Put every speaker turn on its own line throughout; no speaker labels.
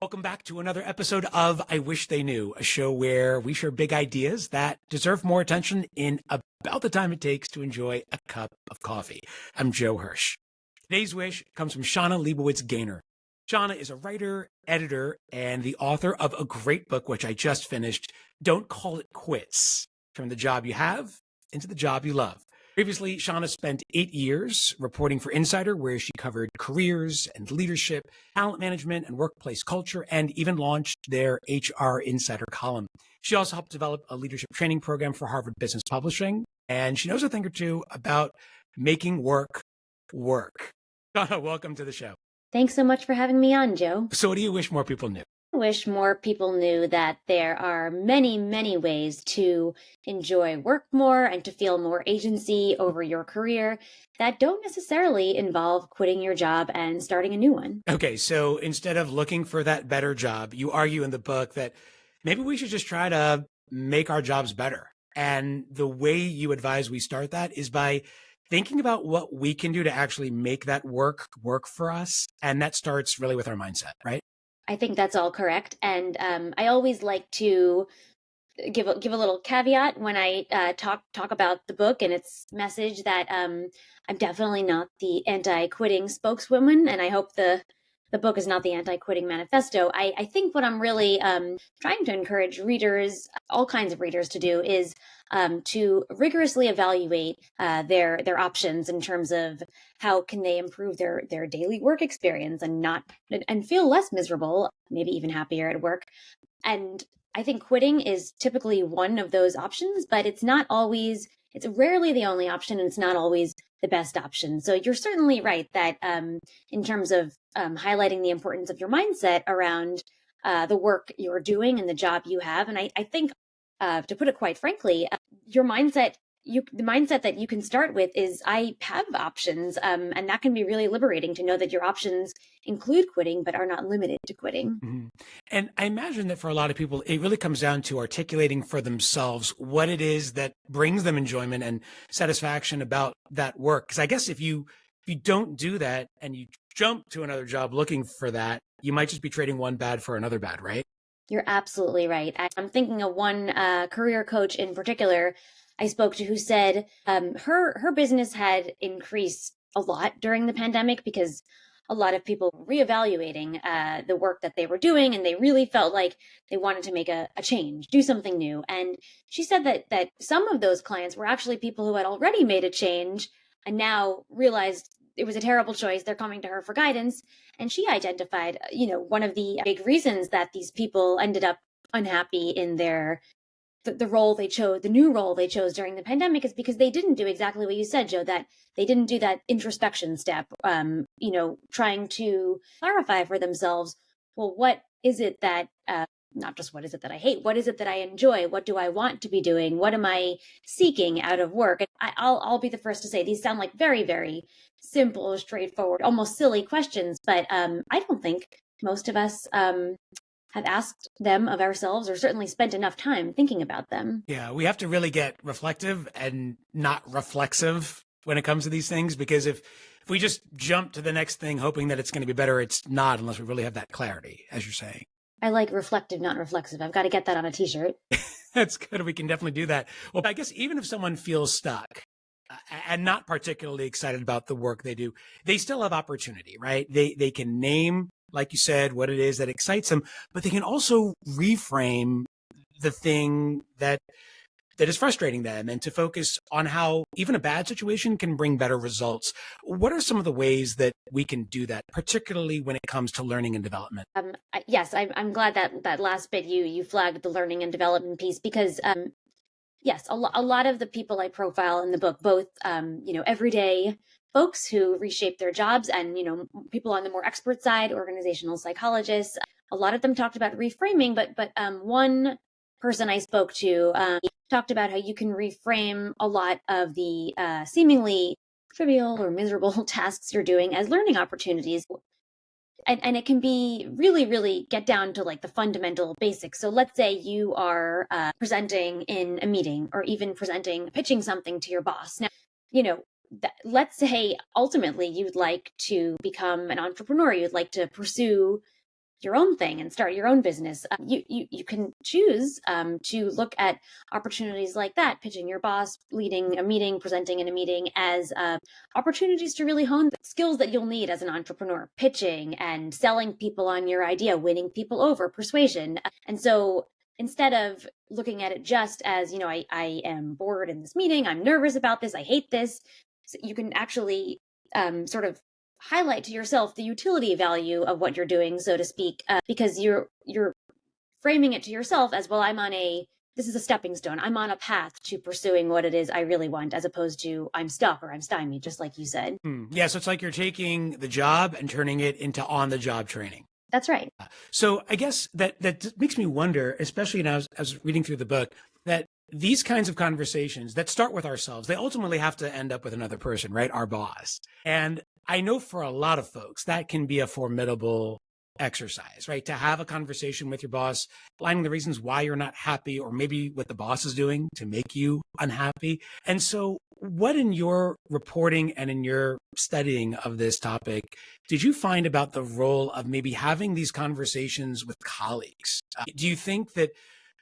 Welcome back to another episode of I Wish They Knew, a show where we share big ideas that deserve more attention in about the time it takes to enjoy a cup of coffee. I'm Joe Hirsch. Today's wish comes from Shana Lebowitz Gaynor. Shana is a writer, editor, and the author of a great book, which I just finished, Don't Call It Quits: Turn the Job You Have into the Job You Love. Previously, Shana spent 8 years reporting for Insider, where she covered careers and leadership, talent management and workplace culture, and even launched their HR Insider column. She also helped develop a leadership training program for Harvard Business Publishing, and she knows a thing or two about making work work. Shana, welcome to the show.
Thanks so much for having me on, Joe.
So what do you wish more people knew?
I wish more people knew that there are many, many ways to enjoy work more and to feel more agency over your career that don't necessarily involve quitting your job and starting a new one.
Okay, so instead of looking for that better job, you argue in the book that maybe we should just try to make our jobs better. And the way you advise we start that is by thinking about what we can do to actually make that work for us. And that starts really with our mindset, right?
I think that's all correct. And I always like to give a little caveat when I talk about the book and its message that I'm definitely not the anti-quitting spokeswoman, and I hope the book is not the anti-quitting manifesto. I think what I'm really trying to encourage readers, all kinds of readers, to do is to rigorously evaluate their options in terms of how can they improve their daily work experience and feel less miserable, maybe even happier at work. And I think quitting is typically one of those options, but it's rarely the only option, and it's not always the best option. So you're certainly right that in terms of highlighting the importance of your mindset around the work you're doing and the job you have. And I think, to put it quite frankly, your mindset, the mindset that you can start with is I have options. And that can be really liberating to know that your options include quitting, but are not limited to quitting.
Mm-hmm. And I imagine that for a lot of people, it really comes down to articulating for themselves what it is that brings them enjoyment and satisfaction about that work. Because I guess if you don't do that and you jump to another job looking for that, you might just be trading one bad for another bad, right?
You're absolutely right. I'm thinking of one career coach in particular I spoke to who said her business had increased a lot during the pandemic because a lot of people were reevaluating the work that they were doing, and they really felt like they wanted to make a change, do something new. And she said that some of those clients were actually people who had already made a change and now realized it was a terrible choice. They're coming to her for guidance. And she identified, one of the big reasons that these people ended up unhappy in the role they chose, the new role they chose during the pandemic, is because they didn't do exactly what you said, Joe, that they didn't do that introspection step, trying to clarify for themselves, well, what is it that, not just what is it that I hate, what is it that I enjoy? What do I want to be doing? What am I seeking out of work? And I'll be the first to say these sound like very, very simple, straightforward, almost silly questions, but I don't think most of us have asked them of ourselves, or certainly spent enough time thinking about them.
Yeah, we have to really get reflective and not reflexive when it comes to these things, because if we just jump to the next thing hoping that it's going to be better, it's not, unless we really have that clarity, as you're saying.
I like reflective, not reflexive. I've got to get that on a t-shirt.
That's good. We can definitely do that. Well, I guess even if someone feels stuck and not particularly excited about the work they do, they still have opportunity, right? They can name, like you said, what it is that excites them, but they can also reframe the thing that is frustrating them, and to focus on how even a bad situation can bring better results. What are some of the ways that we can do that, particularly when it comes to learning and development?
Yes, I'm glad that last bit you flagged the learning and development piece, because yes, a lot of the people I profile in the book, both everyday folks who reshape their jobs and people on the more expert side, organizational psychologists, a lot of them talked about reframing, but one person I spoke to talked about how you can reframe a lot of the seemingly trivial or miserable tasks you're doing as learning opportunities. And it can be really, really get down to like the fundamental basics. So let's say you are presenting in a meeting, or even pitching something to your boss. Now, let's say ultimately you'd like to become an entrepreneur. You'd like to pursue your own thing and start your own business, you can choose to look at opportunities like that, pitching your boss, leading a meeting, presenting in a meeting, as opportunities to really hone the skills that you'll need as an entrepreneur, pitching and selling people on your idea, winning people over, persuasion. And so instead of looking at it just as, I am bored in this meeting, I'm nervous about this, I hate this, so you can actually sort of highlight to yourself the utility value of what you're doing, so to speak, because you're framing it to yourself as, well, this is a stepping stone. I'm on a path to pursuing what it is I really want, as opposed to I'm stuck or I'm stymied, just like you said.
Yeah, so it's like you're taking the job and turning it into on-the-job training.
That's right.
So I guess that makes me wonder, especially now as I was reading through the book, that these kinds of conversations that start with ourselves, they ultimately have to end up with another person, right? Our boss. And I know for a lot of folks, that can be a formidable exercise, right? To have a conversation with your boss, outlining the reasons why you're not happy, or maybe what the boss is doing to make you unhappy. And so what in your reporting and in your studying of this topic did you find about the role of maybe having these conversations with colleagues? Do you think that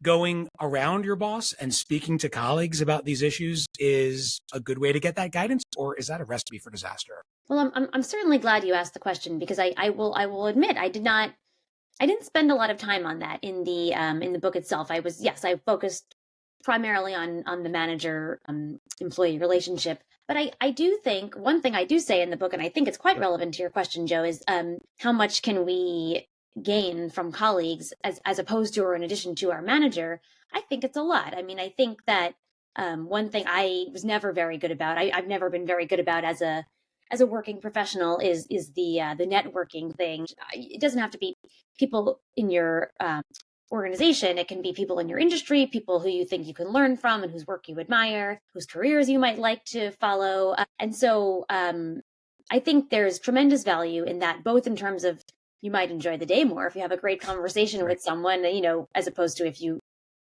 going around your boss and speaking to colleagues about these issues is a good way to get that guidance, or is that a recipe for disaster?
Well, I'm certainly glad you asked the question, because I will admit I didn't spend a lot of time on that in the book itself. I focused primarily on the manager employee relationship. But I do think one thing I do say in the book, and I think it's quite relevant to your question, Joe, is how much can we gain from colleagues as opposed to or in addition to our manager? I think it's a lot. I mean, I think that one thing I was never very good about, I've never been very good about as a working professional, is the networking thing. It doesn't have to be people in your organization. It can be people in your industry, people who you think you can learn from and whose work you admire, whose careers you might like to follow. And so I think there's tremendous value in that, both in terms of you might enjoy the day more if you have a great conversation with someone, as opposed to if you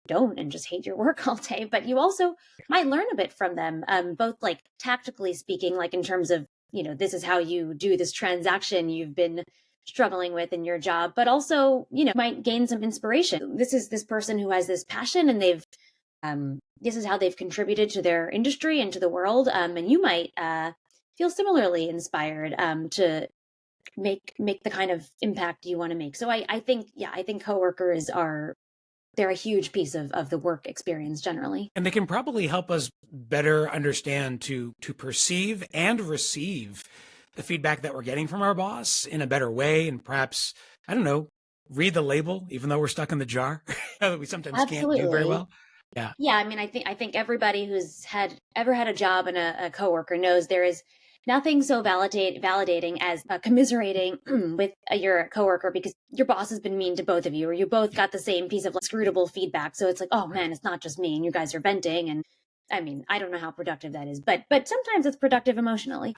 don't and just hate your work all day, but you also might learn a bit from them, both like tactically speaking, like in terms of, this is how you do this transaction you've been struggling with in your job, but also, might gain some inspiration. This is this person who has this passion, and this is how they've contributed to their industry and to the world. And you might feel similarly inspired to make the kind of impact you want to make. So I think coworkers they're a huge piece of the work experience generally.
And they can probably help us better understand to perceive and receive the feedback that we're getting from our boss in a better way, and perhaps, I don't know, read the label, even though we're stuck in the jar that we sometimes can't do very well. Yeah.
Yeah. I mean, I think everybody who's ever had a job and a coworker knows there is nothing so validating as commiserating with your coworker, because your boss has been mean to both of you, or you both got the same piece of scrutable feedback. So it's like, oh man, it's not just me, and you guys are venting. And I mean, I don't know how productive that is, but sometimes it's productive emotionally.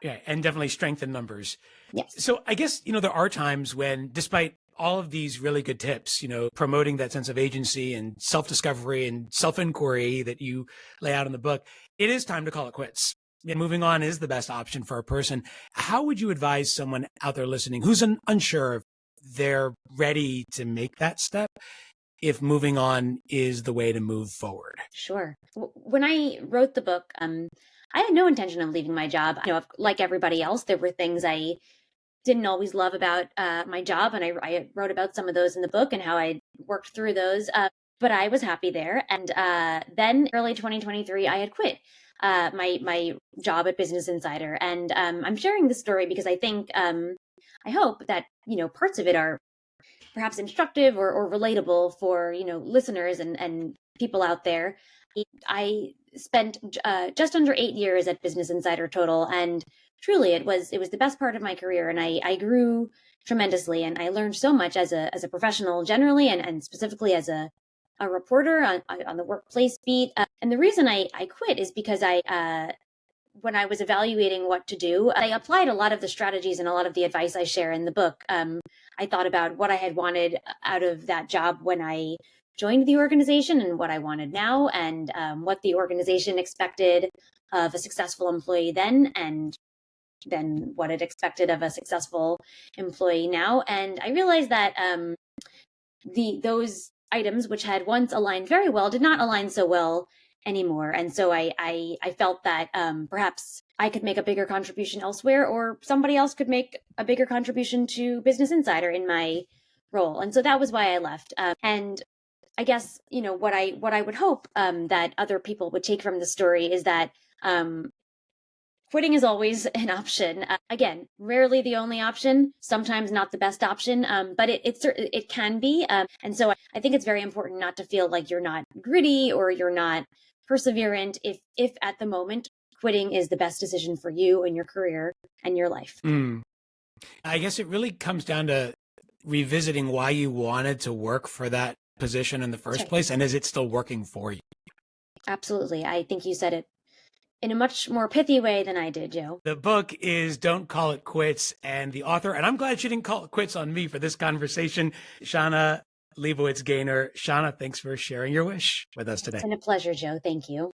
Yeah, and definitely strength in numbers.
Yes.
So I guess, there are times when, despite all of these really good tips, promoting that sense of agency and self-discovery and self-inquiry that you lay out in the book, it is time to call it quits. And moving on is the best option for a person. How would you advise someone out there listening who's unsure if they're ready to make that step, if moving on is the way to move forward?
Sure. When I wrote the book, I had no intention of leaving my job. Like everybody else, there were things I didn't always love about my job, and I wrote about some of those in the book and how I worked through those. But I was happy there. And then early 2023, I had quit my job at Business Insider. And I'm sharing this story because I think, I hope that, parts of it are perhaps instructive or relatable for, listeners and people out there. I spent just under 8 years at Business Insider total, and truly it was the best part of my career, and I grew tremendously, and I learned so much as a professional generally, and specifically as a reporter on the workplace beat. And the reason I quit is because when I was evaluating what to do, I applied a lot of the strategies and a lot of the advice I share in the book. I thought about what I had wanted out of that job when I joined the organization, and what I wanted now, and what the organization expected of a successful employee then, and than what it expected of a successful employee now. And I realized that those items which had once aligned very well did not align so well anymore. And so I felt that perhaps I could make a bigger contribution elsewhere, or somebody else could make a bigger contribution to Business Insider in my role. And so that was why I left. And I guess, what I would hope that other people would take from the story is that quitting is always an option. Again, rarely the only option, sometimes not the best option, but it can be. And so I think it's very important not to feel like you're not gritty or you're not perseverant if at the moment quitting is the best decision for you and your career and your life.
I guess it really comes down to revisiting why you wanted to work for that position in the first place, and is it still working for you?
Absolutely. I think you said it in a much more pithy way than I did, Joe.
The book is Don't Call It Quits, and the author, and I'm glad she didn't call it quits on me for this conversation, Shana Lebowitz Gaynor. Shana, thanks for sharing your wish with us today.
It's been a pleasure, Joe. Thank you.